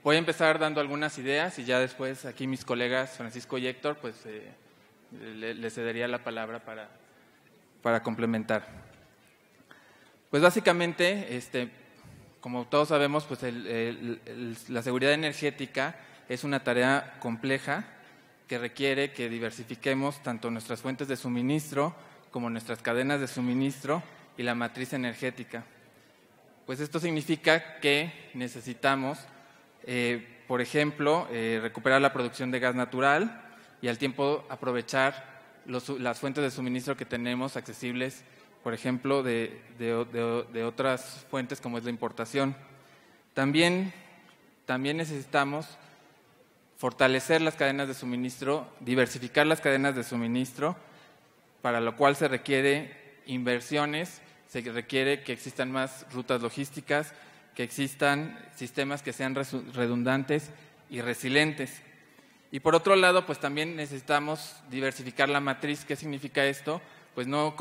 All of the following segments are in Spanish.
Voy a empezar dando algunas ideas y ya después aquí mis colegas Francisco y Héctor pues les cedería la palabra para complementar. Pues básicamente, como todos sabemos, pues la seguridad energética es una tarea compleja que requiere que diversifiquemos tanto nuestras fuentes de suministro como nuestras cadenas de suministro y la matriz energética. Pues esto significa que necesitamos, por ejemplo, recuperar la producción de gas natural y al tiempo aprovechar las fuentes de suministro que tenemos accesibles, por ejemplo, de otras fuentes como es la importación. También necesitamos fortalecer las cadenas de suministro, diversificar las cadenas de suministro, para lo cual se requiere inversiones, se requiere que existan más rutas logísticas, que existan sistemas que sean redundantes y resilientes. Y por otro lado, pues también necesitamos diversificar la matriz. ¿Qué significa esto? Pues no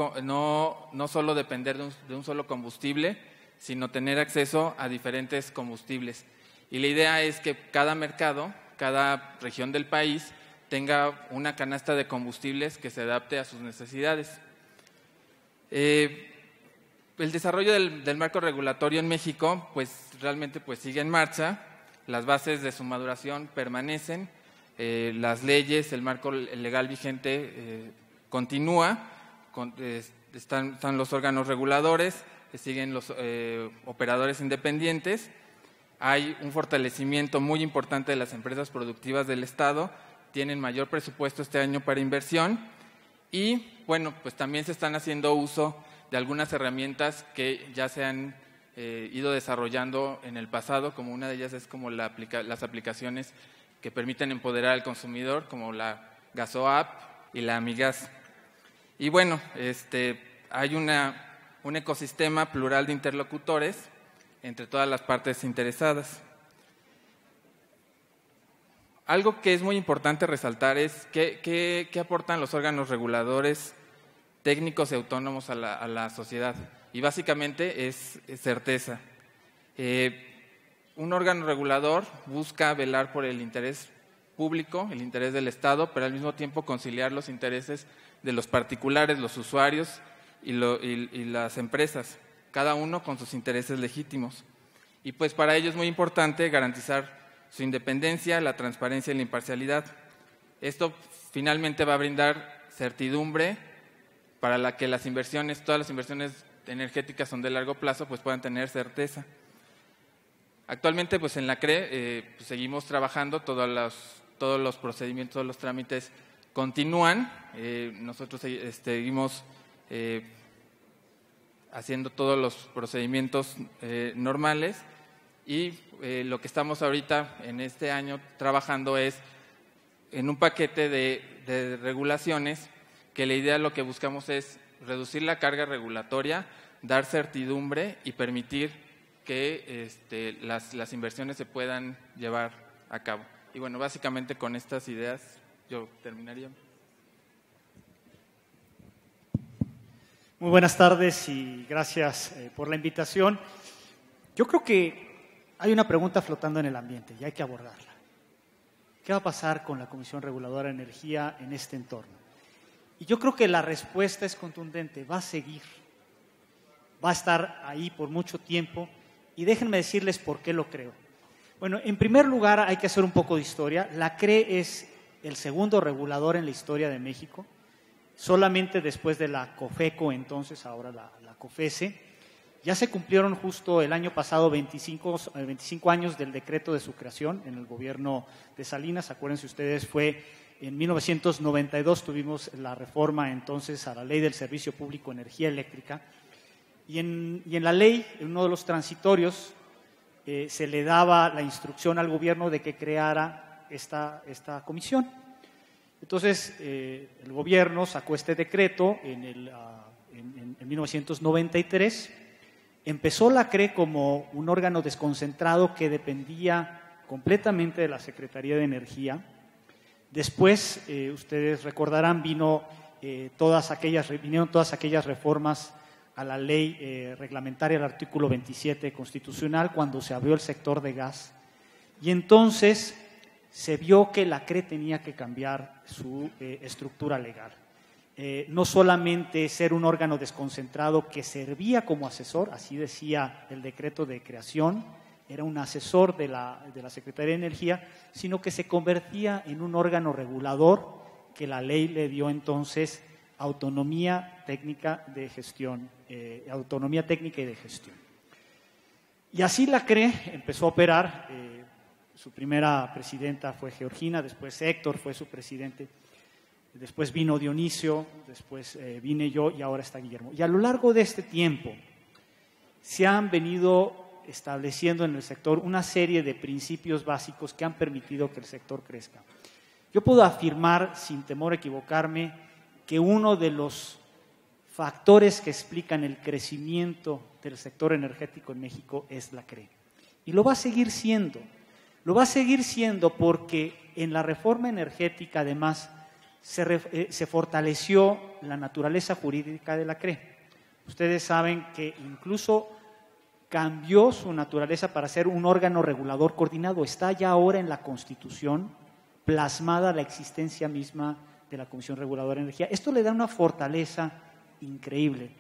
solo depender de un solo combustible, sino tener acceso a diferentes combustibles. Y la idea es que cada mercado, cada región del país tenga una canasta de combustibles que se adapte a sus necesidades. El desarrollo del marco regulatorio en México pues realmente pues sigue en marcha, las bases de su maduración permanecen, las leyes, el marco legal vigente continúa, están los órganos reguladores, siguen los operadores independientes. Hay un fortalecimiento muy importante de las empresas productivas del Estado, tienen mayor presupuesto este año para inversión y, bueno, pues también se están haciendo uso de algunas herramientas que ya se han ido desarrollando en el pasado, como una de ellas es como las aplicaciones que permiten empoderar al consumidor, como la GasOapp y la Amigas. Y bueno, hay un ecosistema plural de interlocutores entre todas las partes interesadas. Algo que es muy importante resaltar es qué aportan los órganos reguladores técnicos y autónomos a la sociedad. Y básicamente es certeza. Un órgano regulador busca velar por el interés público, el interés del Estado, pero al mismo tiempo conciliar los intereses de los particulares, los usuarios y las empresas, cada uno con sus intereses legítimos. Y pues para ello es muy importante garantizar su independencia, la transparencia y la imparcialidad. Esto finalmente va a brindar certidumbre para que las inversiones, todas las inversiones energéticas son de largo plazo, pues puedan tener certeza. Actualmente pues en la CRE pues seguimos trabajando, todos los procedimientos, todos los trámites continúan, nosotros seguimos haciendo todos los procedimientos normales y lo que estamos ahorita en este año trabajando es en un paquete de regulaciones que la idea lo que buscamos es reducir la carga regulatoria, dar certidumbre y permitir que las inversiones se puedan llevar a cabo. Y bueno, básicamente con estas ideas yo terminaría. Muy buenas tardes y gracias por la invitación. Yo creo que hay una pregunta flotando en el ambiente y hay que abordarla. ¿Qué va a pasar con la Comisión Reguladora de Energía en este entorno? Y yo creo que la respuesta es contundente, va a seguir, va a estar ahí por mucho tiempo y déjenme decirles por qué lo creo. Bueno, en primer lugar hay que hacer un poco de historia. La CRE es el segundo regulador en la historia de México, solamente después de la COFECO, entonces ahora la COFESE. Ya se cumplieron justo el año pasado 25 años del decreto de su creación en el gobierno de Salinas. Acuérdense ustedes, fue en 1992 tuvimos la reforma entonces a la Ley del Servicio Público de Energía Eléctrica. Y en la ley, en uno de los transitorios, se le daba la instrucción al gobierno de que creara esta comisión. Entonces, el gobierno sacó este decreto en 1993. Empezó la CRE como un órgano desconcentrado que dependía completamente de la Secretaría de Energía. Después, ustedes recordarán, vinieron todas aquellas reformas a la ley reglamentaria, al artículo 27 constitucional, cuando se abrió el sector de gas. Y entonces se vio que la CRE tenía que cambiar su estructura legal. No solamente ser un órgano desconcentrado que servía como asesor, así decía el decreto de creación, era un asesor de la Secretaría de Energía, sino que se convertía en un órgano regulador que la ley le dio entonces autonomía técnica de gestión, autonomía técnica y de gestión. Y así la CRE empezó a operar. Su primera presidenta fue Georgina, después Héctor fue su presidente, después vino Dionisio, después vine yo y ahora está Guillermo. Y a lo largo de este tiempo se han venido estableciendo en el sector una serie de principios básicos que han permitido que el sector crezca. Yo puedo afirmar, sin temor a equivocarme, que uno de los factores que explican el crecimiento del sector energético en México es la CRE. Y lo va a seguir siendo. Lo va a seguir siendo porque en la reforma energética, además, se fortaleció la naturaleza jurídica de la CRE. Ustedes saben que incluso cambió su naturaleza para ser un órgano regulador coordinado. Está ya ahora en la Constitución plasmada la existencia misma de la Comisión Reguladora de Energía. Esto le da una fortaleza increíble.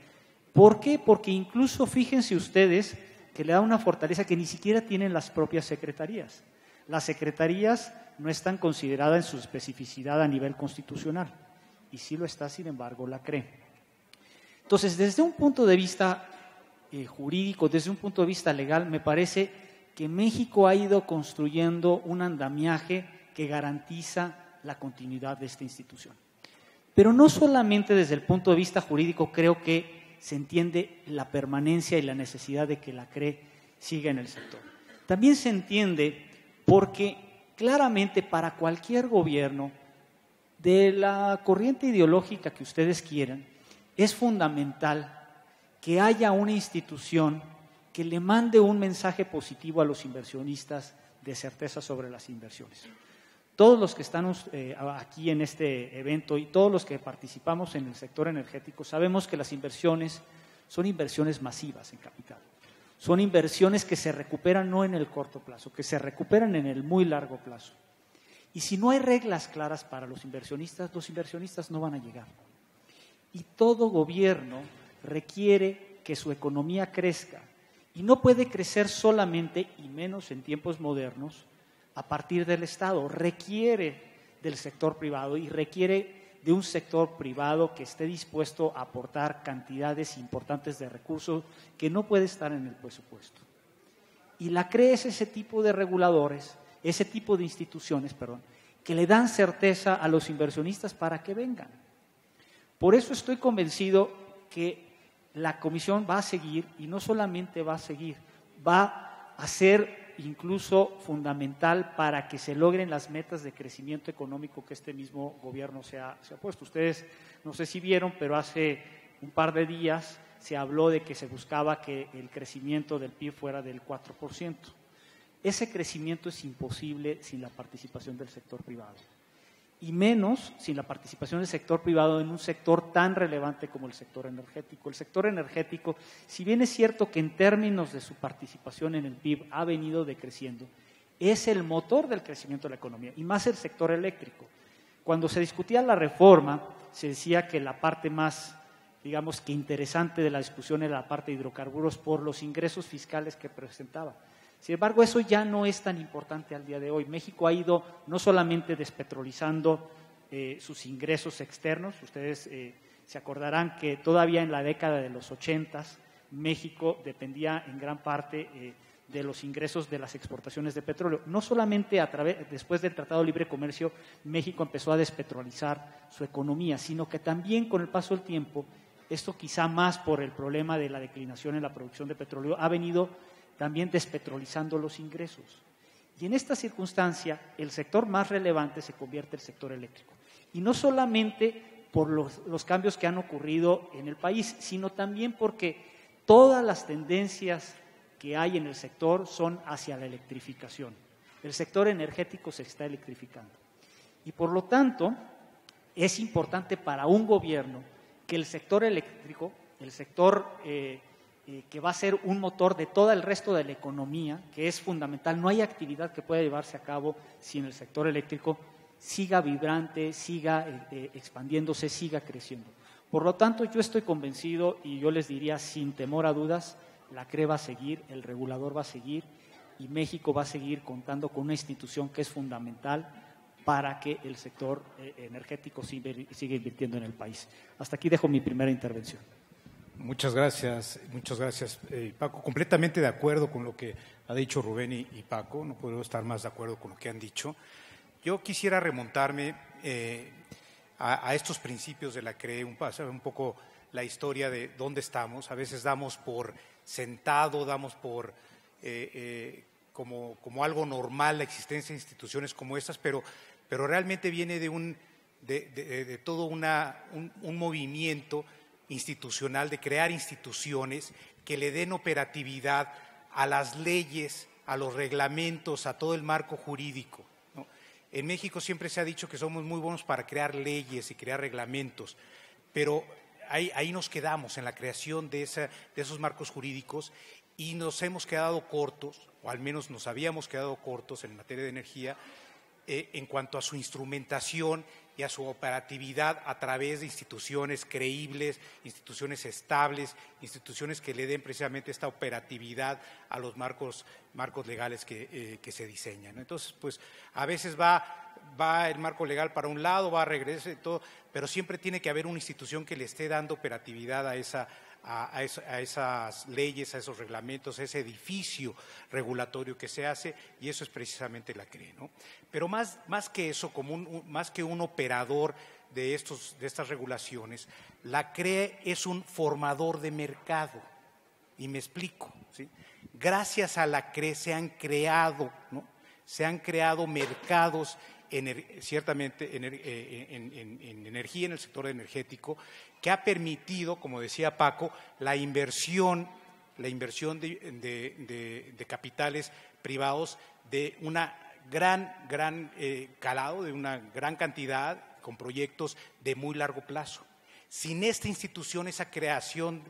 ¿Por qué? Porque incluso fíjense ustedes que le da una fortaleza que ni siquiera tienen las propias secretarías. Las secretarías no están consideradas en su especificidad a nivel constitucional y sí lo está, sin embargo, la CRE. Entonces, desde un punto de vista jurídico, desde un punto de vista legal, me parece que México ha ido construyendo un andamiaje que garantiza la continuidad de esta institución. Pero no solamente desde el punto de vista jurídico creo que se entiende la permanencia y la necesidad de que la CRE siga en el sector. También se entiende porque claramente para cualquier gobierno, de la corriente ideológica que ustedes quieran, es fundamental que haya una institución que le mande un mensaje positivo a los inversionistas de certeza sobre las inversiones. Todos los que están aquí en este evento y todos los que participamos en el sector energético sabemos que las inversiones son inversiones masivas en capital. Son inversiones que se recuperan no en el corto plazo, que se recuperan en el muy largo plazo. Y si no hay reglas claras para los inversionistas no van a llegar. Y todo gobierno requiere que su economía crezca. Y no puede crecer solamente, y menos en tiempos modernos, a partir del Estado. Requiere del sector privado y requiere de un sector privado que esté dispuesto a aportar cantidades importantes de recursos que no puede estar en el presupuesto. Y la CRE es ese tipo de reguladores, ese tipo de instituciones, que le dan certeza a los inversionistas para que vengan. Por eso estoy convencido que la Comisión va a seguir, y no solamente va a seguir, va a ser incluso fundamental para que se logren las metas de crecimiento económico que este mismo gobierno se ha puesto. Ustedes no sé si vieron, pero hace un par de días se habló de que se buscaba que el crecimiento del PIB fuera del 4%. Ese crecimiento es imposible sin la participación del sector privado. Y menos sin la participación del sector privado en un sector tan relevante como el sector energético. El sector energético, si bien es cierto que en términos de su participación en el PIB ha venido decreciendo, es el motor del crecimiento de la economía, y más el sector eléctrico. Cuando se discutía la reforma, se decía que la parte más, digamos, que interesante de la discusión era la parte de hidrocarburos por los ingresos fiscales que presentaba. Sin embargo, eso ya no es tan importante al día de hoy. México ha ido no solamente despetrolizando sus ingresos externos, ustedes se acordarán que todavía en la década de los 80s México dependía en gran parte de los ingresos de las exportaciones de petróleo. No solamente después del Tratado de Libre Comercio México empezó a despetrolizar su economía, sino que también con el paso del tiempo, esto quizá más por el problema de la declinación en la producción de petróleo, ha venido también despetrolizando los ingresos. Y en esta circunstancia, el sector más relevante se convierte en el sector eléctrico. Y no solamente por los cambios que han ocurrido en el país, sino también porque todas las tendencias que hay en el sector son hacia la electrificación. El sector energético se está electrificando. Y por lo tanto, es importante para un gobierno que el sector eléctrico, el sector que va a ser un motor de todo el resto de la economía, que es fundamental. No hay actividad que pueda llevarse a cabo sin el sector eléctrico siga vibrante, siga expandiéndose, siga creciendo. Por lo tanto, yo estoy convencido y yo les diría sin temor a dudas, la CRE va a seguir, el regulador va a seguir y México va a seguir contando con una institución que es fundamental para que el sector energético siga invirtiendo en el país. Hasta aquí dejo mi primera intervención. Muchas gracias, Paco. Completamente de acuerdo con lo que ha dicho Rubén y Paco, no puedo estar más de acuerdo con lo que han dicho. Yo quisiera remontarme a estos principios de la CRE, un poco la historia de dónde estamos. A veces damos por sentado, damos por como algo normal la existencia de instituciones como estas, pero realmente viene de todo un movimiento institucional de crear instituciones que le den operatividad a las leyes, a los reglamentos, a todo el marco jurídico, ¿no? En México siempre se ha dicho que somos muy buenos para crear leyes y crear reglamentos, pero ahí nos quedamos en la creación de esos marcos jurídicos y nos hemos quedado cortos, o al menos nos habíamos quedado cortos en materia de energía, en cuanto a su instrumentación y a su operatividad a través de instituciones creíbles, instituciones estables, instituciones que le den precisamente esta operatividad a los marcos legales que se diseñan. Entonces, pues a veces va el marco legal para un lado, va a regresar y todo, pero siempre tiene que haber una institución que le esté dando operatividad a esas leyes, a esos reglamentos, a ese edificio regulatorio que se hace, y eso es precisamente la CRE, ¿no? Pero más que eso, más que un operador de estas regulaciones, la CRE es un formador de mercado, y me explico, ¿sí? Gracias a la CRE se han creado mercados ciertamente en energía, en el sector energético, que ha permitido, como decía Paco, la inversión de capitales privados de una gran calado, de una gran cantidad, con proyectos de muy largo plazo. Sin esta institución, esa creación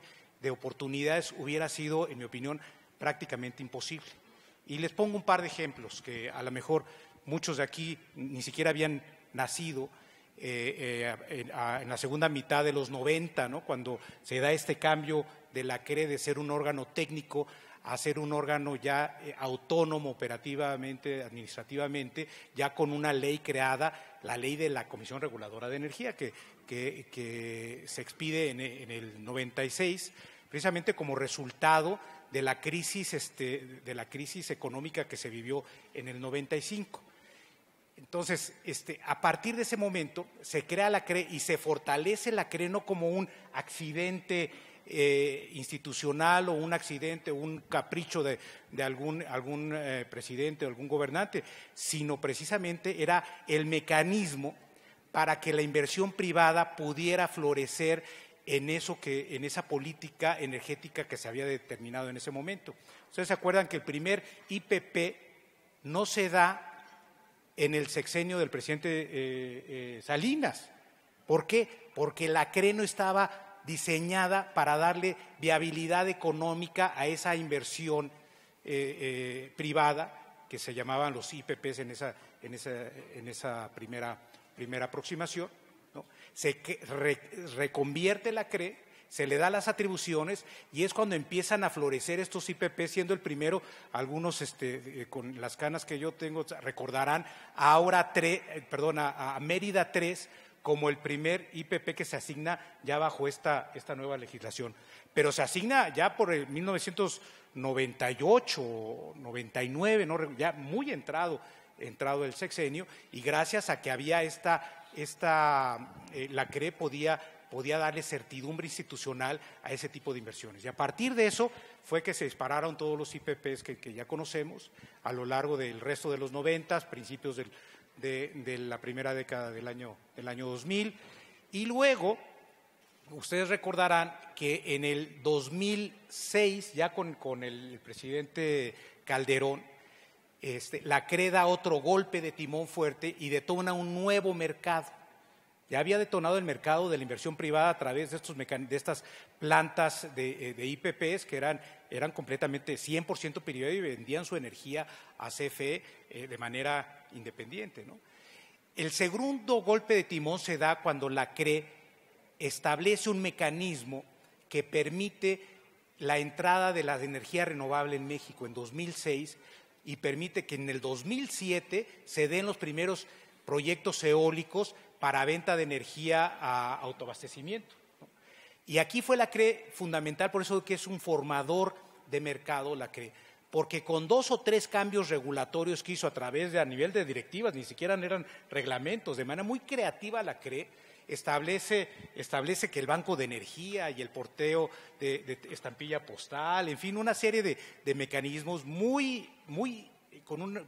de oportunidades hubiera sido, en mi opinión, prácticamente imposible. Y les pongo un par de ejemplos que a lo mejor muchos de aquí ni siquiera habían nacido en la segunda mitad de los 90, ¿no? Cuando se da este cambio de la CRE de ser un órgano técnico a ser un órgano ya autónomo operativamente, administrativamente, ya con una ley creada, la ley de la Comisión Reguladora de Energía, que se expide en el 96, precisamente como resultado de la crisis económica que se vivió en el 95. Entonces, a partir de ese momento se crea la CRE y se fortalece la CRE no como un accidente institucional o un accidente o un capricho de algún presidente o algún gobernante, sino precisamente era el mecanismo para que la inversión privada pudiera florecer en esa política energética que se había determinado en ese momento. Ustedes se acuerdan que el primer IPP no se da en el sexenio del presidente Salinas. ¿Por qué? Porque la CRE no estaba diseñada para darle viabilidad económica a esa inversión privada que se llamaban los IPPs en esa primera aproximación, ¿no? Se reconvierte la CRE, se le da las atribuciones y es cuando empiezan a florecer estos IPP, siendo el primero, algunos con las canas que yo tengo recordarán a Mérida 3 como el primer IPP que se asigna ya bajo esta nueva legislación. Pero se asigna ya por el 1998, 99, ¿no? Ya muy entrado el sexenio, y gracias a que había la CRE podía darle certidumbre institucional a ese tipo de inversiones. Y a partir de eso fue que se dispararon todos los IPPs que ya conocemos a lo largo del resto de los 90, principios de la primera década del año 2000. Y luego, ustedes recordarán que en el 2006, ya con el presidente Calderón, la CRE da otro golpe de timón fuerte y detona un nuevo mercado Ya había detonado el mercado de la inversión privada a través de estas plantas de IPPs que eran completamente 100% privadas y vendían su energía a CFE de manera independiente, ¿no? El segundo golpe de timón se da cuando la CRE establece un mecanismo que permite la entrada de la energía renovable en México en 2006 y permite que en el 2007 se den los primeros proyectos eólicos para venta de energía a autoabastecimiento, ¿no? Y aquí fue la CRE fundamental, por eso que es un formador de mercado la CRE, porque con 2 o 3 cambios regulatorios que hizo a nivel de directivas, ni siquiera eran reglamentos, de manera muy creativa la CRE establece que el banco de energía y el porteo de estampilla postal, en fin, una serie de mecanismos con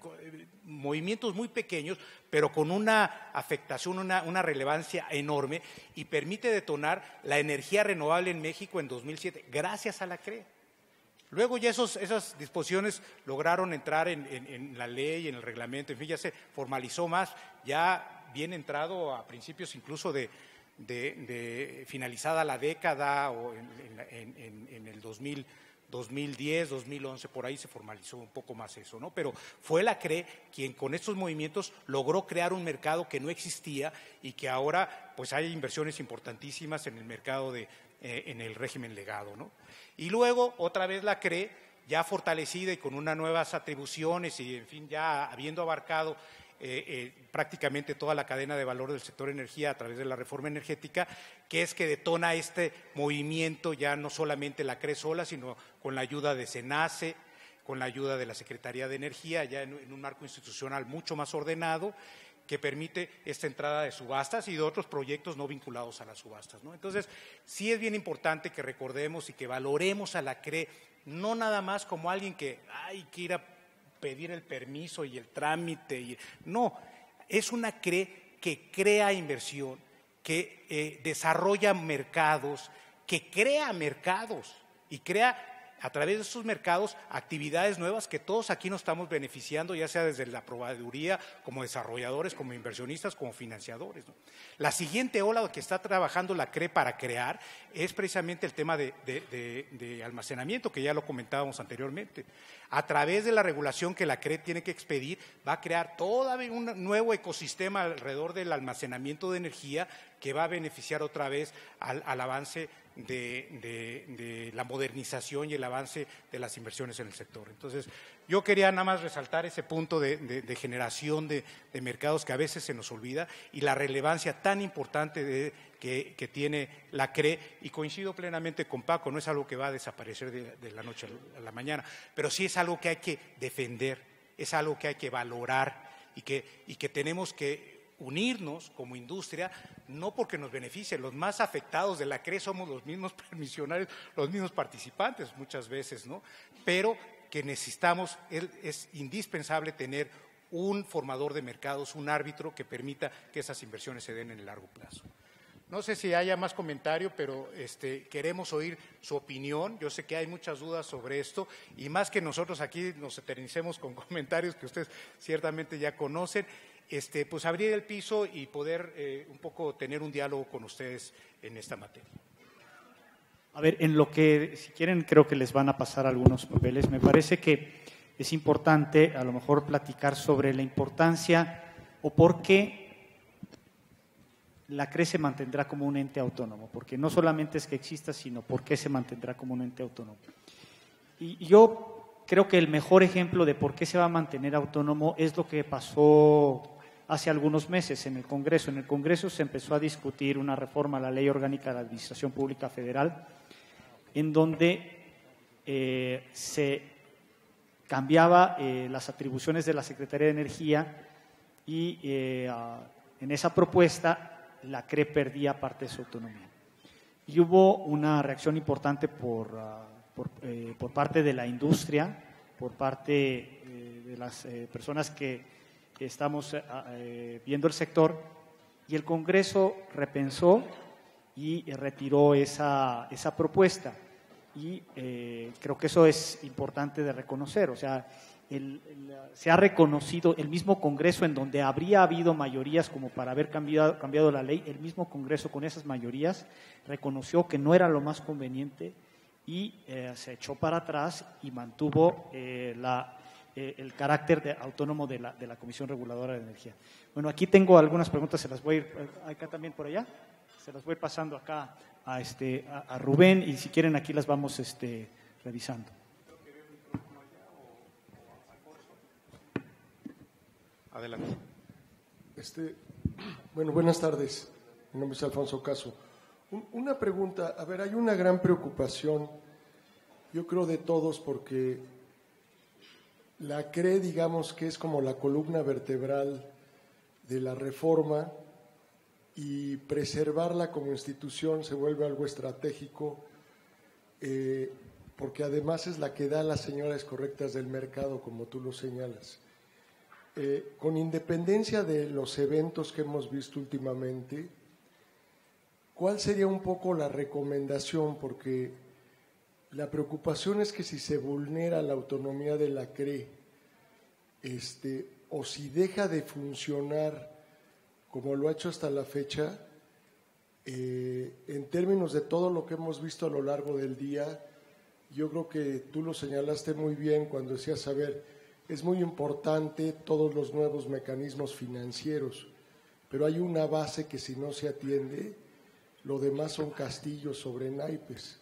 movimientos muy pequeños, pero con una afectación, una relevancia enorme, y permite detonar la energía renovable en México en 2007, gracias a la CRE. Luego ya esas disposiciones lograron entrar en la ley, en el reglamento, en fin, ya se formalizó más, ya bien entrado a principios incluso de finalizada la década o en el 2010, 2011, por ahí se formalizó un poco más eso, ¿no? Pero fue la CRE quien con estos movimientos logró crear un mercado que no existía y que ahora pues hay inversiones importantísimas en el mercado en el régimen legado, ¿no? Y luego otra vez la CRE ya fortalecida y con unas nuevas atribuciones y en fin ya habiendo abarcado prácticamente toda la cadena de valor del sector energía a través de la reforma energética, que es que detona este movimiento ya no solamente la CRE sola, sino con la ayuda de SENACE, con la ayuda de la Secretaría de Energía, ya en un marco institucional mucho más ordenado, que permite esta entrada de subastas y de otros proyectos no vinculados a las subastas, ¿no? Entonces, sí es bien importante que recordemos y que valoremos a la CRE, no nada más como alguien que hay que ir a pedir el permiso y el trámite, no, es una CRE que crea inversión, que desarrolla mercados, que crea mercados y crea a través de estos mercados actividades nuevas que todos aquí nos estamos beneficiando, ya sea desde la proveeduría, como desarrolladores, como inversionistas, como financiadores, ¿no? La siguiente ola que está trabajando la CRE para crear es precisamente el tema de almacenamiento, que ya lo comentábamos anteriormente. A través de la regulación que la CRE tiene que expedir, va a crear todo un nuevo ecosistema alrededor del almacenamiento de energía que va a beneficiar otra vez al avance de la modernización y el avance de las inversiones en el sector. Entonces, yo quería nada más resaltar ese punto de generación de mercados que a veces se nos olvida y la relevancia tan importante que tiene la CRE, y coincido plenamente con Paco, no es algo que va a desaparecer de la noche a la mañana, pero sí es algo que hay que defender, es algo que hay que valorar y que tenemos que unirnos como industria, no porque nos beneficie, los más afectados de la CRE somos los mismos permisionarios, los mismos participantes muchas veces, ¿no? Pero que necesitamos, es indispensable tener un formador de mercados, un árbitro que permita que esas inversiones se den en el largo plazo. No sé si haya más comentario, pero queremos oír su opinión. Yo sé que hay muchas dudas sobre esto y más que nosotros aquí nos eternicemos con comentarios que ustedes ciertamente ya conocen, pues abrir el piso y poder un poco tener un diálogo con ustedes en esta materia. A ver, en lo que, si quieren, creo que les van a pasar algunos papeles. Me parece que es importante a lo mejor platicar sobre la importancia o por qué la CRE se mantendrá como un ente autónomo, porque no solamente es que exista, sino por qué se mantendrá como un ente autónomo. Y yo creo que el mejor ejemplo de por qué se va a mantener autónomo es lo que pasó hace algunos meses en el Congreso. En el Congreso se empezó a discutir una reforma a la Ley Orgánica de la Administración Pública Federal, en donde se cambiaba las atribuciones de la Secretaría de Energía y en esa propuesta la CRE perdía parte de su autonomía. Y hubo una reacción importante por parte de la industria, por parte de las personas que estamos viendo el sector, y el Congreso repensó y retiró esa propuesta. Y creo que eso es importante de reconocer. O sea, se ha reconocido el mismo Congreso en donde habría habido mayorías como para haber cambiado la ley, el mismo Congreso con esas mayorías reconoció que no era lo más conveniente y se echó para atrás y mantuvo el carácter autónomo de la Comisión Reguladora de Energía. Bueno, aquí tengo algunas preguntas, se las voy a ir, acá también por allá, se las voy pasando acá a Rubén y si quieren aquí las vamos revisando. Adelante. Bueno, buenas tardes. Mi nombre es Alfonso Caso. Una pregunta, a ver, hay una gran preocupación, yo creo de todos, porque la CRE, digamos que es como la columna vertebral de la reforma y preservarla como institución se vuelve algo estratégico, porque además es la que da las señales correctas del mercado, como tú lo señalas. Con independencia de los eventos que hemos visto últimamente, ¿cuál sería un poco la recomendación? Porque la preocupación es que si se vulnera la autonomía de la CRE, o si deja de funcionar como lo ha hecho hasta la fecha, en términos de todo lo que hemos visto a lo largo del día, yo creo que tú lo señalaste muy bien cuando decías, a ver, es muy importante todos los nuevos mecanismos financieros, pero hay una base que si no se atiende, lo demás son castillos sobre naipes.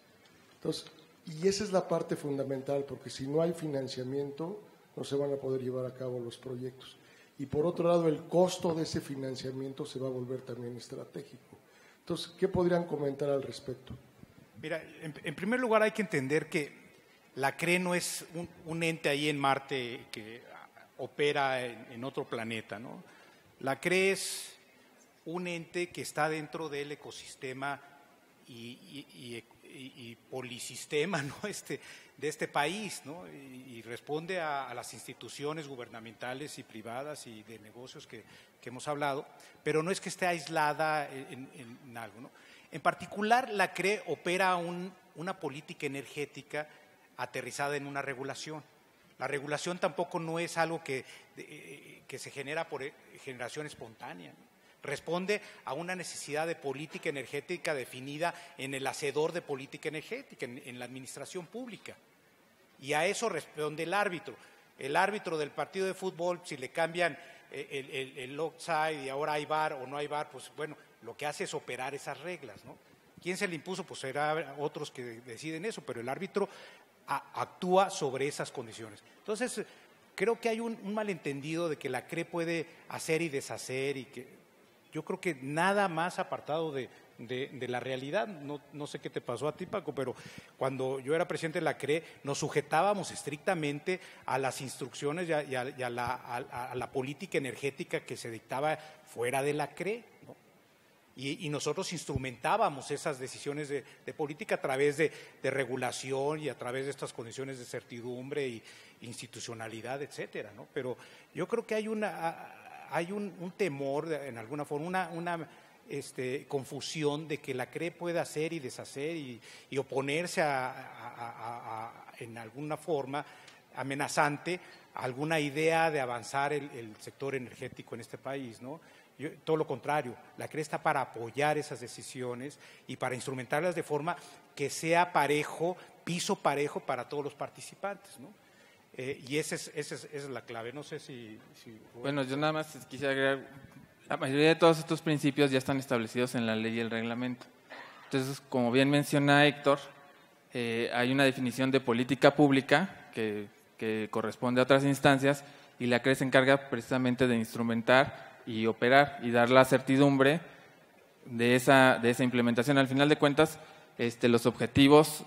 Entonces, y esa es la parte fundamental, porque si no hay financiamiento, no se van a poder llevar a cabo los proyectos. Y por otro lado, el costo de ese financiamiento se va a volver también estratégico. Entonces, ¿qué podrían comentar al respecto? Mira, en primer lugar hay que entender que la CRE no es un ente ahí en Marte que opera en otro planeta, ¿no? La CRE es un ente que está dentro del ecosistema y polisistema, ¿no? de este país, ¿no? Y responde a las instituciones gubernamentales y privadas y de negocios que hemos hablado, pero no es que esté aislada en algo, ¿no? En particular, la CRE opera una política energética aterrizada en una regulación. La regulación tampoco no es algo que se genera por generación espontánea, ¿no? Responde a una necesidad de política energética definida en el hacedor de política energética, en la administración pública. Y a eso responde el árbitro. El árbitro del partido de fútbol, si le cambian el offside y ahora hay VAR o no hay VAR, pues bueno, lo que hace es operar esas reglas, ¿no? ¿Quién se le impuso? Pues será otros que deciden eso, pero el árbitro actúa sobre esas condiciones. Entonces, creo que hay un malentendido de que la CRE puede hacer y deshacer y que yo creo que nada más apartado de la realidad. No sé qué te pasó a ti, Paco, pero cuando yo era presidente de la CRE nos sujetábamos estrictamente a las instrucciones y a la política energética que se dictaba fuera de la CRE, ¿no? Y nosotros instrumentábamos esas decisiones de política a través de regulación y a través de estas condiciones de certidumbre y institucionalidad, etcétera, ¿no? Pero yo creo que hay un temor, en alguna forma, una confusión de que la CRE pueda hacer y deshacer y oponerse en alguna forma amenazante a alguna idea de avanzar el sector energético en este país, ¿no? Todo lo contrario, la CRE está para apoyar esas decisiones y para instrumentarlas de forma que sea parejo, piso parejo para todos los participantes, ¿no? Y esa es la clave. No sé si… Bueno, yo nada más quisiera agregar, la mayoría de todos estos principios ya están establecidos en la ley y el reglamento. Entonces, como bien menciona Héctor, hay una definición de política pública que corresponde a otras instancias y la CRE se encarga precisamente de instrumentar y operar y dar la certidumbre de esa implementación. Al final de cuentas, los objetivos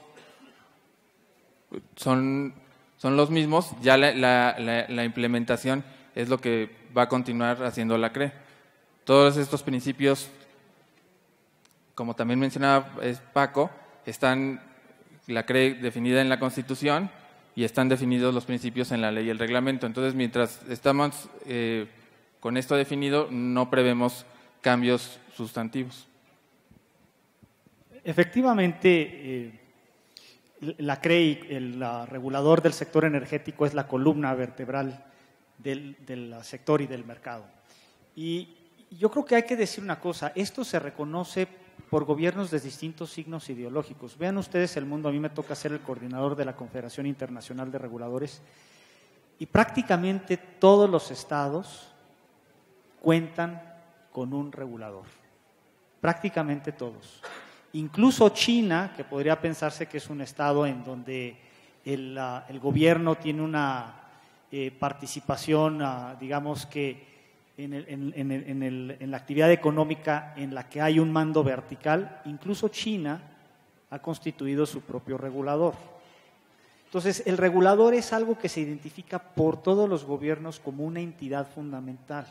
son los mismos, ya la implementación es lo que va a continuar haciendo la CRE. Todos estos principios, como también mencionaba Paco, están la CRE definida en la Constitución y están definidos los principios en la ley y el reglamento. Entonces, mientras estamos con esto definido, no prevemos cambios sustantivos. Efectivamente, la CRE y el regulador del sector energético es la columna vertebral del sector y del mercado. Y yo creo que hay que decir una cosa, esto se reconoce por gobiernos de distintos signos ideológicos. Vean ustedes el mundo, a mí me toca ser el coordinador de la Confederación Internacional de Reguladores y prácticamente todos los estados cuentan con un regulador, prácticamente todos. Incluso China, que podría pensarse que es un estado en donde el gobierno tiene una participación, digamos que en la actividad económica en la que hay un mando vertical, incluso China ha constituido su propio regulador. Entonces, el regulador es algo que se identifica por todos los gobiernos como una entidad fundamental.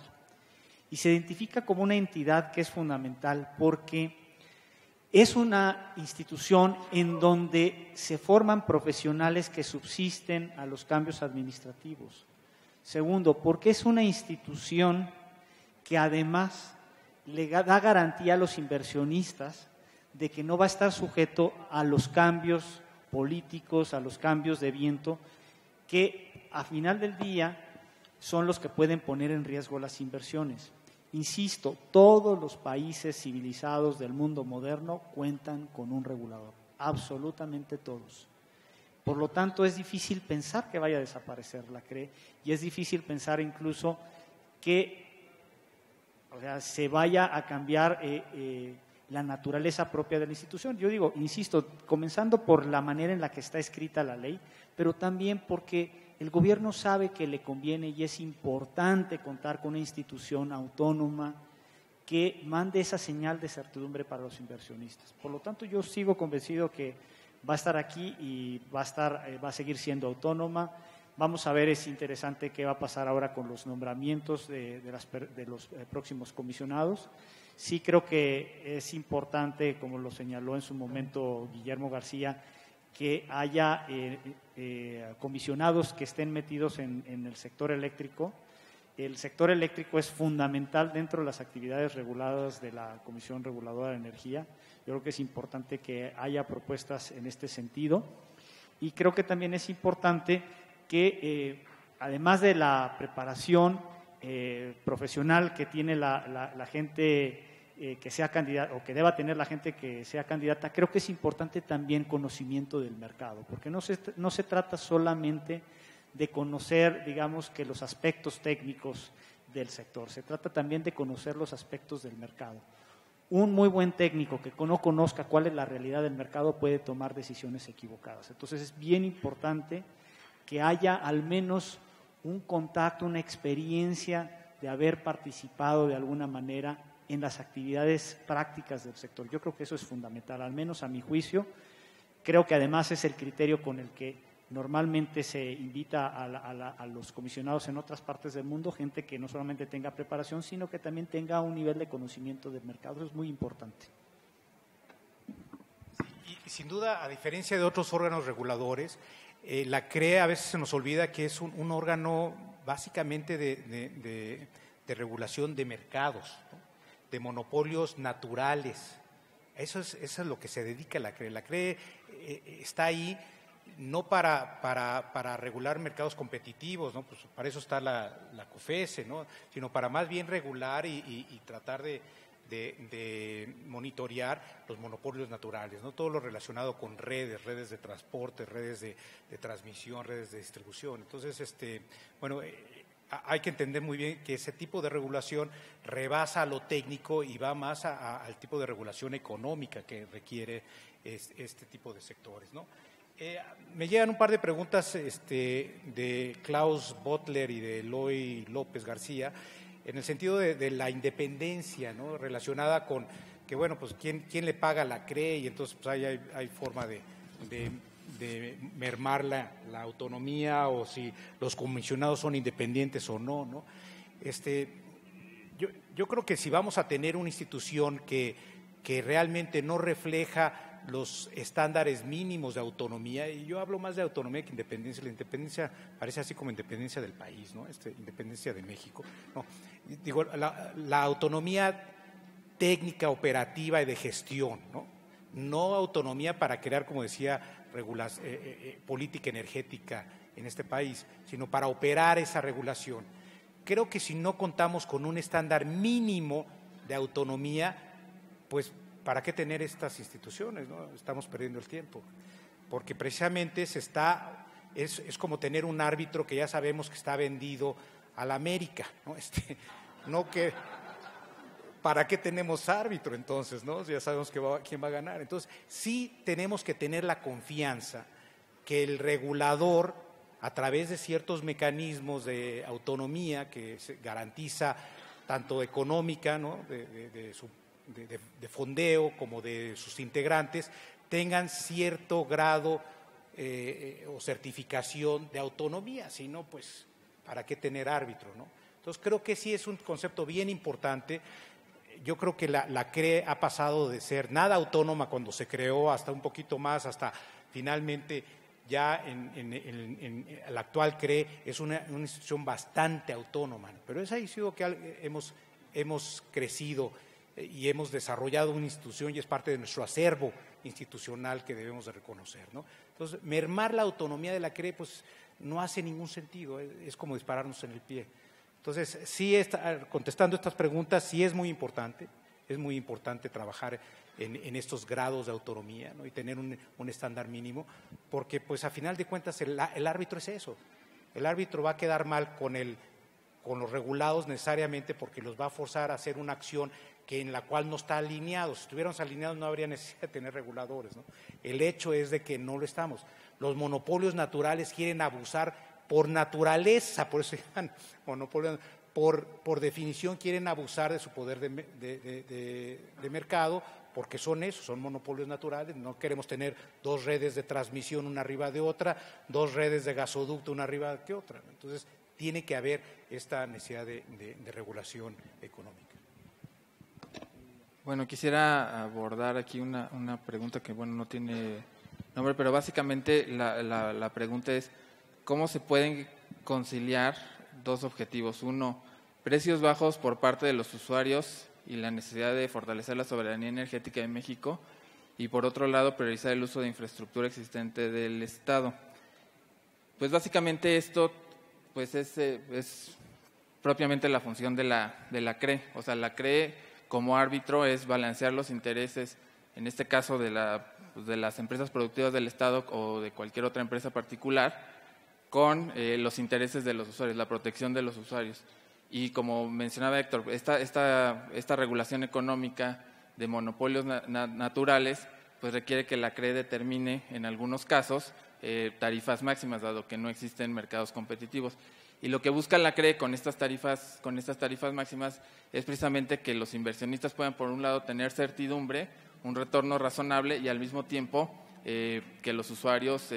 Y se identifica como una entidad que es fundamental porque es una institución en donde se forman profesionales que subsisten a los cambios administrativos. Segundo, porque es una institución que además le da garantía a los inversionistas de que no va a estar sujeto a los cambios políticos, a los cambios de viento, que a final del día son los que pueden poner en riesgo las inversiones. Insisto, todos los países civilizados del mundo moderno cuentan con un regulador, absolutamente todos. Por lo tanto, es difícil pensar que vaya a desaparecer la CRE y es difícil pensar incluso que se vaya a cambiar la naturaleza propia de la institución. Yo digo, insisto, comenzando por la manera en la que está escrita la ley, pero también porque el gobierno sabe que le conviene y es importante contar con una institución autónoma que mande esa señal de certidumbre para los inversionistas. Por lo tanto, yo sigo convencido que va a estar aquí y va a seguir siendo autónoma. Vamos a ver, es interesante qué va a pasar ahora con los nombramientos de los próximos comisionados. Sí creo que es importante, como lo señaló en su momento Guillermo García, que haya comisionados que estén metidos en el sector eléctrico. El sector eléctrico es fundamental dentro de las actividades reguladas de la Comisión Reguladora de Energía. Yo creo que es importante que haya propuestas en este sentido y creo que también es importante que además de la preparación profesional que tiene la gente que sea candidata o que deba tener la gente que sea candidata, creo que es importante también conocimiento del mercado, porque no se trata solamente de conocer, digamos, que los aspectos técnicos del sector, se trata también de conocer los aspectos del mercado. Un muy buen técnico que no conozca cuál es la realidad del mercado puede tomar decisiones equivocadas. Entonces es bien importante que haya al menos un contacto, una experiencia de haber participado de alguna manera en las actividades prácticas del sector. Yo creo que eso es fundamental, al menos a mi juicio. Creo que además es el criterio con el que normalmente se invita a los comisionados en otras partes del mundo, gente que no solamente tenga preparación, sino que también tenga un nivel de conocimiento del mercado. Eso es muy importante. Y sin duda, a diferencia de otros órganos reguladores, la CRE a veces se nos olvida que es un órgano básicamente de regulación de mercados, ¿no? De monopolios naturales. Eso es lo que se dedica la CRE. La CRE está ahí no para regular mercados competitivos, ¿no? Pues para eso está la COFESE, ¿no? Sino para más bien regular y tratar de monitorear los monopolios naturales, ¿no? Todo lo relacionado con redes de transporte, redes de transmisión, redes de distribución. Entonces, bueno, hay que entender muy bien que ese tipo de regulación rebasa lo técnico y va más al tipo de regulación económica que requiere este tipo de sectores, ¿no? Me llegan un par de preguntas de Klaus Butler y de Eloy López García en el sentido de la independencia, ¿no? Relacionada con que, bueno, pues quién le paga la CRE y entonces pues hay forma de mermar la autonomía o si los comisionados son independientes o no, ¿no? Yo creo que si vamos a tener una institución que realmente no refleja los estándares mínimos de autonomía, y yo hablo más de autonomía que independencia, la independencia parece así como independencia del país, ¿no? Independencia de México, no, digo, la autonomía técnica, operativa y de gestión, ¿no? no autonomía para crear, como decía, política energética en este país, sino para operar esa regulación. Creo que si no contamos con un estándar mínimo de autonomía, pues ¿para qué tener estas instituciones, no? Estamos perdiendo el tiempo, porque precisamente es como tener un árbitro que ya sabemos que está vendido a la América, ¿no? ¿Para qué tenemos árbitro entonces, no? Ya sabemos quién va a ganar. Entonces, sí tenemos que tener la confianza que el regulador, a través de ciertos mecanismos de autonomía que se garantiza tanto económica, ¿no? de fondeo como de sus integrantes, tengan cierto grado o certificación de autonomía, si no, pues, ¿para qué tener árbitro, no? Entonces, creo que sí es un concepto bien importante. Yo creo que la CRE ha pasado de ser nada autónoma cuando se creó hasta un poquito más, hasta finalmente ya en la actual CRE es una institución bastante autónoma, ¿no? Pero es ahí sido que hemos crecido y hemos desarrollado una institución y es parte de nuestro acervo institucional que debemos de reconocer, ¿no? Entonces, mermar la autonomía de la CRE pues no hace ningún sentido, es como dispararnos en el pie. Entonces, sí, contestando estas preguntas, sí es muy importante trabajar en estos grados de autonomía, ¿no? Y tener un estándar mínimo, porque pues a final de cuentas el árbitro es eso. El árbitro va a quedar mal con los regulados necesariamente porque los va a forzar a hacer una acción en la cual no está alineado. Si estuviéramos alineados no habría necesidad de tener reguladores, ¿no? El hecho es de que no lo estamos. Los monopolios naturales quieren abusar por naturaleza, por eso llaman monopolios, por definición quieren abusar de su poder de mercado, porque son monopolios naturales. No queremos tener dos redes de transmisión una arriba de otra, dos redes de gasoducto una arriba de otra. Entonces, tiene que haber esta necesidad de regulación económica. Bueno, quisiera abordar aquí una pregunta que, bueno, no tiene nombre, pero básicamente la pregunta es, ¿cómo se pueden conciliar dos objetivos? Uno, precios bajos por parte de los usuarios y la necesidad de fortalecer la soberanía energética de México, y por otro lado, priorizar el uso de infraestructura existente del Estado. Pues básicamente esto pues es propiamente la función de la CRE. O sea, la CRE como árbitro es balancear los intereses, en este caso de las empresas productivas del Estado o de cualquier otra empresa particular, con los intereses de los usuarios, la protección de los usuarios. Y como mencionaba Héctor, esta regulación económica de monopolios naturales pues requiere que la CRE determine en algunos casos tarifas máximas, dado que no existen mercados competitivos. Y lo que busca la CRE con estas tarifas máximas es precisamente que los inversionistas puedan, por un lado, tener certidumbre, un retorno razonable, y al mismo tiempo que los usuarios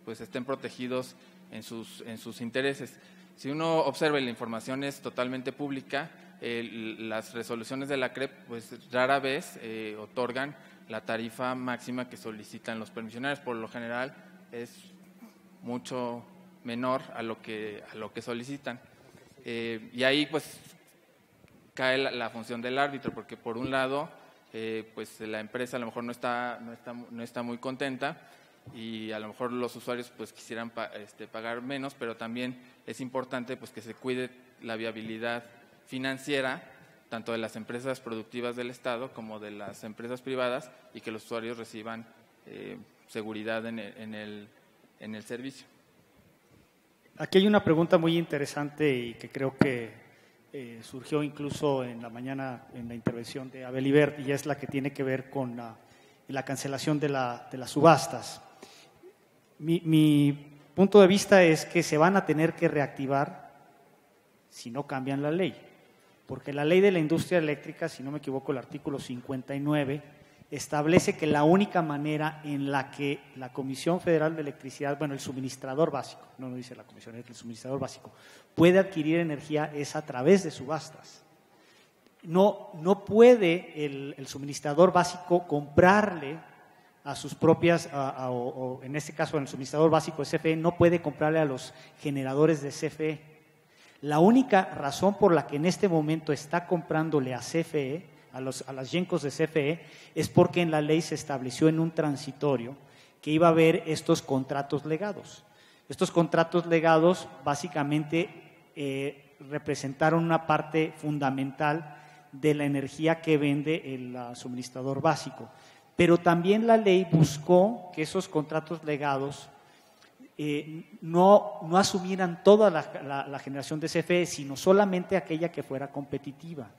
pues estén protegidos en sus intereses. Si uno observa, la información es totalmente pública, las resoluciones de la CRE pues rara vez otorgan la tarifa máxima que solicitan los permisionarios. Por lo general es mucho menor a lo que solicitan. Y ahí pues cae la función del árbitro, porque por un lado pues la empresa a lo mejor no está muy contenta, y a lo mejor los usuarios pues quisieran pagar menos, pero también es importante pues que se cuide la viabilidad financiera tanto de las empresas productivas del Estado como de las empresas privadas, y que los usuarios reciban seguridad en el servicio. Aquí hay una pregunta muy interesante y que creo que surgió incluso en la mañana en la intervención de Abel Ibert, y es la que tiene que ver con la cancelación de las subastas. Mi punto de vista es que se van a tener que reactivar si no cambian la ley, porque la ley de la industria eléctrica, si no me equivoco, el artículo 59, establece que la única manera en la que la Comisión Federal de Electricidad, bueno, el suministrador básico, no dice la Comisión, es el suministrador básico, puede adquirir energía es a través de subastas. No puede el suministrador básico comprarle a sus propias, o en este caso en el suministrador básico de CFE, no puede comprarle a los generadores de CFE. La única razón por la que en este momento está comprándole a CFE, a las yencos de CFE, es porque en la ley se estableció en un transitorio que iba a haber estos contratos legados. Estos contratos legados básicamente representaron una parte fundamental de la energía que vende el suministrador básico. Pero también la ley buscó que esos contratos legados no asumieran toda la generación de CFE, sino solamente aquella que fuera competitiva.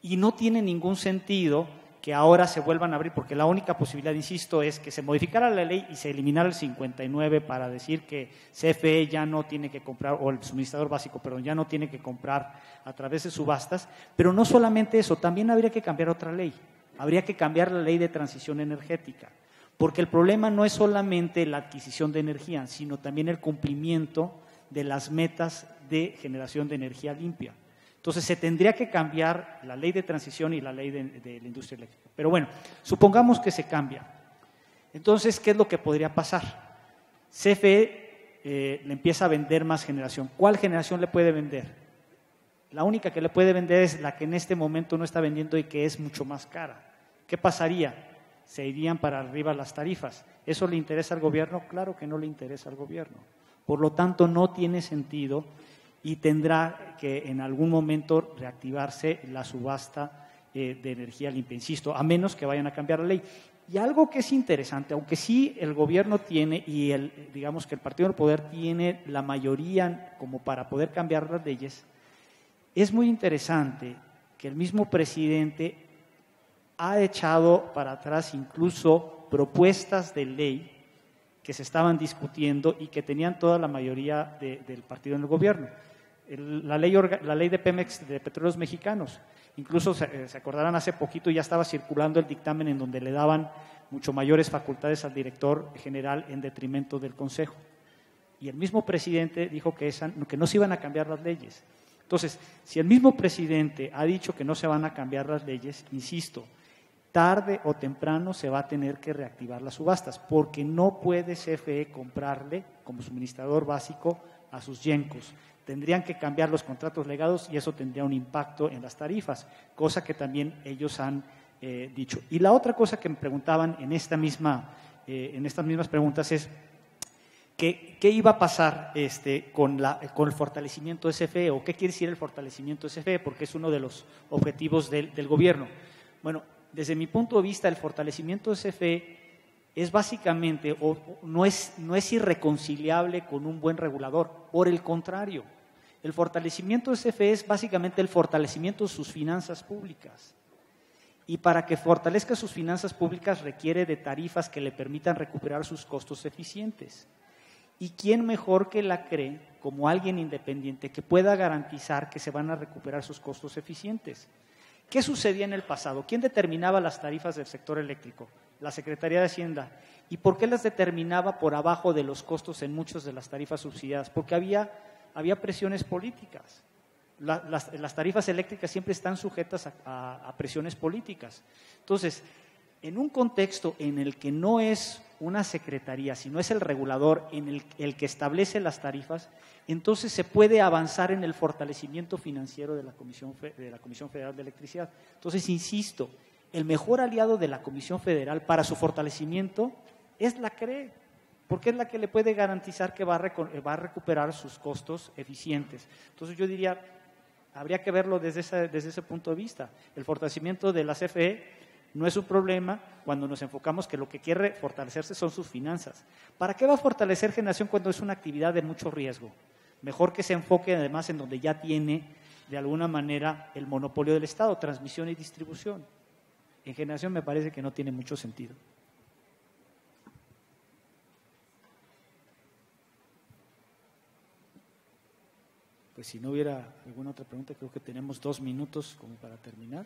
Y no tiene ningún sentido que ahora se vuelvan a abrir, porque la única posibilidad, insisto, es que se modificara la ley y se eliminara el 59 para decir que CFE ya no tiene que comprar, o el suministrador básico, perdón, ya no tiene que comprar a través de subastas. Pero no solamente eso, también habría que cambiar otra ley. Habría que cambiar la ley de transición energética, porque el problema no es solamente la adquisición de energía, sino también el cumplimiento de las metas de generación de energía limpia. Entonces, se tendría que cambiar la ley de transición y la ley de la industria eléctrica. Pero bueno, supongamos que se cambia. Entonces, ¿qué es lo que podría pasar? CFE le empieza a vender más generación. ¿Cuál generación le puede vender? La única que le puede vender es la que en este momento no está vendiendo y que es mucho más cara. ¿Qué pasaría? Se irían para arriba las tarifas. ¿Eso le interesa al gobierno? Claro que no le interesa al gobierno. Por lo tanto, no tiene sentido y tendrá que en algún momento reactivarse la subasta de energía limpia, insisto, a menos que vayan a cambiar la ley. Y algo que es interesante, aunque sí el gobierno tiene y digamos que el partido del poder tiene la mayoría como para poder cambiar las leyes, es muy interesante que el mismo presidente ha echado para atrás incluso propuestas de ley que se estaban discutiendo y que tenían toda la mayoría del partido en el gobierno. La ley de Pemex, de Petróleos Mexicanos, incluso se acordarán, hace poquito ya estaba circulando el dictamen en donde le daban mucho mayores facultades al director general en detrimento del Consejo. Y el mismo presidente dijo que no se iban a cambiar las leyes. Entonces, si el mismo presidente ha dicho que no se van a cambiar las leyes, insisto, tarde o temprano se va a tener que reactivar las subastas, porque no puede CFE comprarle como suministrador básico a sus yencos. Tendrían que cambiar los contratos legados y eso tendría un impacto en las tarifas, cosa que también ellos han dicho. Y la otra cosa que me preguntaban en estas mismas preguntas es ¿qué iba a pasar con el fortalecimiento de CFE o qué quiere decir el fortalecimiento de CFE? Porque es uno de los objetivos del gobierno. Bueno, desde mi punto de vista, el fortalecimiento de CFE es básicamente, no es irreconciliable con un buen regulador. Por el contrario, el fortalecimiento de CFE es básicamente el fortalecimiento de sus finanzas públicas. Y para que fortalezca sus finanzas públicas requiere de tarifas que le permitan recuperar sus costos eficientes. ¿Y quién mejor que la CRE, como alguien independiente, que pueda garantizar que se van a recuperar sus costos eficientes? ¿Qué sucedía en el pasado? ¿Quién determinaba las tarifas del sector eléctrico? La Secretaría de Hacienda. ¿Y por qué las determinaba por abajo de los costos en muchas de las tarifas subsidiadas? Porque había presiones políticas. Las tarifas eléctricas siempre están sujetas a presiones políticas. Entonces, en un contexto en el que no es una secretaría, sino es el regulador en el que establece las tarifas, entonces se puede avanzar en el fortalecimiento financiero de la Comisión Federal de Electricidad. Entonces, insisto, el mejor aliado de la Comisión Federal para su fortalecimiento es la CRE, porque es la que le puede garantizar que va a recuperar sus costos eficientes. Entonces, yo diría, habría que verlo desde ese punto de vista. El fortalecimiento de la CFE no es un problema cuando nos enfocamos que lo que quiere fortalecerse son sus finanzas. ¿Para qué va a fortalecer generación cuando es una actividad de mucho riesgo? Mejor que se enfoque además en donde ya tiene de alguna manera el monopolio del Estado, transmisión y distribución. En generación me parece que no tiene mucho sentido. Pues si no hubiera alguna otra pregunta, creo que tenemos 2 minutos como para terminar.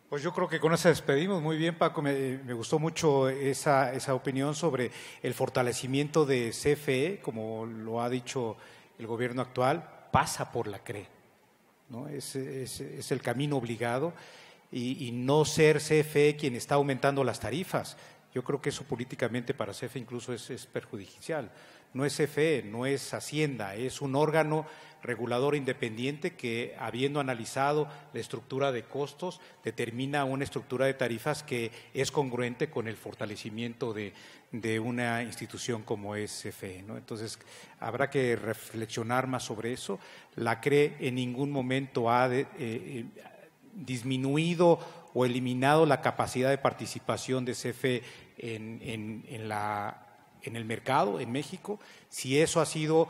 Pues yo creo que con eso despedimos. Muy bien, Paco, me gustó mucho esa opinión sobre el fortalecimiento de CFE, como lo ha dicho el gobierno actual, pasa por la CRE, ¿no? Es el camino obligado y no ser CFE quien está aumentando las tarifas. Yo creo que eso políticamente para CFE incluso es perjudicial. no es CFE, no es Hacienda, es un órgano regulador independiente que, habiendo analizado la estructura de costos, determina una estructura de tarifas que es congruente con el fortalecimiento de una institución como es CFE, ¿no? Entonces, habrá que reflexionar más sobre eso. La CRE en ningún momento ha disminuido o eliminado la capacidad de participación de CFE en el mercado en México. Si eso ha sido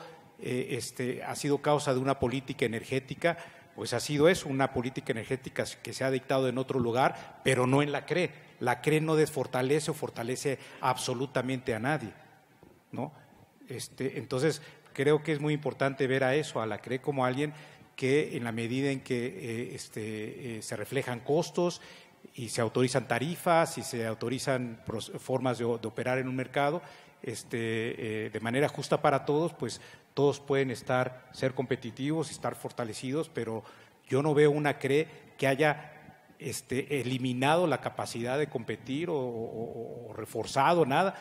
causa de una política energética, pues ha sido eso, una política energética que se ha dictado en otro lugar, pero no en la CRE. La CRE no desfortalece o fortalece absolutamente a nadie, ¿no? Entonces, creo que es muy importante ver a eso, a la CRE como alguien que, en la medida en que se reflejan costos y se autorizan tarifas y se autorizan formas de operar en un mercado, de manera justa para todos, pues todos pueden ser competitivos y estar fortalecidos, pero yo no veo una CRE que haya eliminado la capacidad de competir o reforzado nada.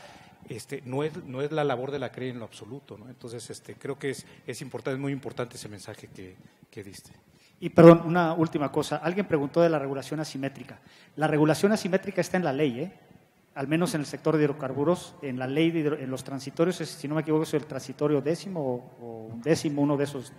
No es la labor de la CRE en lo absoluto, ¿no? Entonces, creo que es importante, es muy importante ese mensaje que diste. Y perdón, una última cosa. Alguien preguntó de la regulación asimétrica. La regulación asimétrica está en la ley, al menos en el sector de hidrocarburos, en la ley en los transitorios, si no me equivoco, es el transitorio 10º o 11º, uno de esos,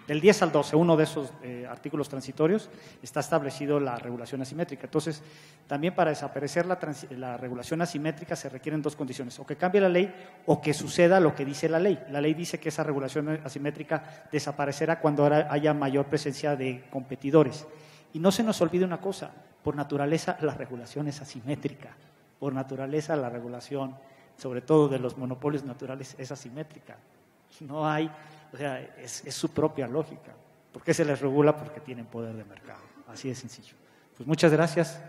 del 10 al 12, uno de esos artículos transitorios, está establecido la regulación asimétrica. Entonces, también para desaparecer la regulación asimétrica se requieren dos condiciones: o que cambie la ley o que suceda lo que dice la ley. La ley dice que esa regulación asimétrica desaparecerá cuando haya mayor presencia de competidores. Y no se nos olvide una cosa: por naturaleza la regulación es asimétrica. Por naturaleza, la regulación, sobre todo de los monopolios naturales, es asimétrica. No hay, o sea, es su propia lógica. ¿Por qué se les regula? Porque tienen poder de mercado. Así de sencillo. Pues muchas gracias.